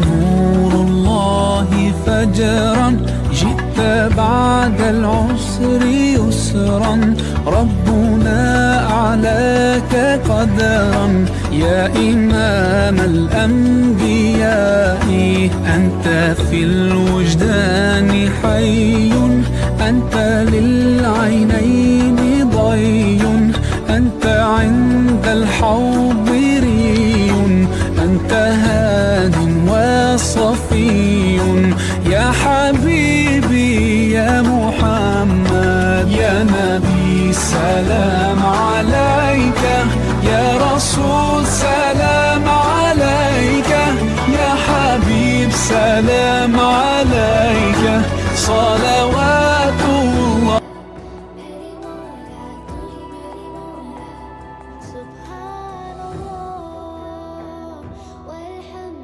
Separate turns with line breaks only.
نور الله فجرا، جئت بعد العسر يسرا، ربنا أعلاك قدرا. يا إمام الأنبياء أنت في الوجدان حي، أنت للعينين ضي، أنت عند الحوض ري، أنت هاد وصفي. يا حبيبي يا محمد، يا نبي سلام عليك، يا رسول سلام عليك، يا حبيب سلام عليك، صلوات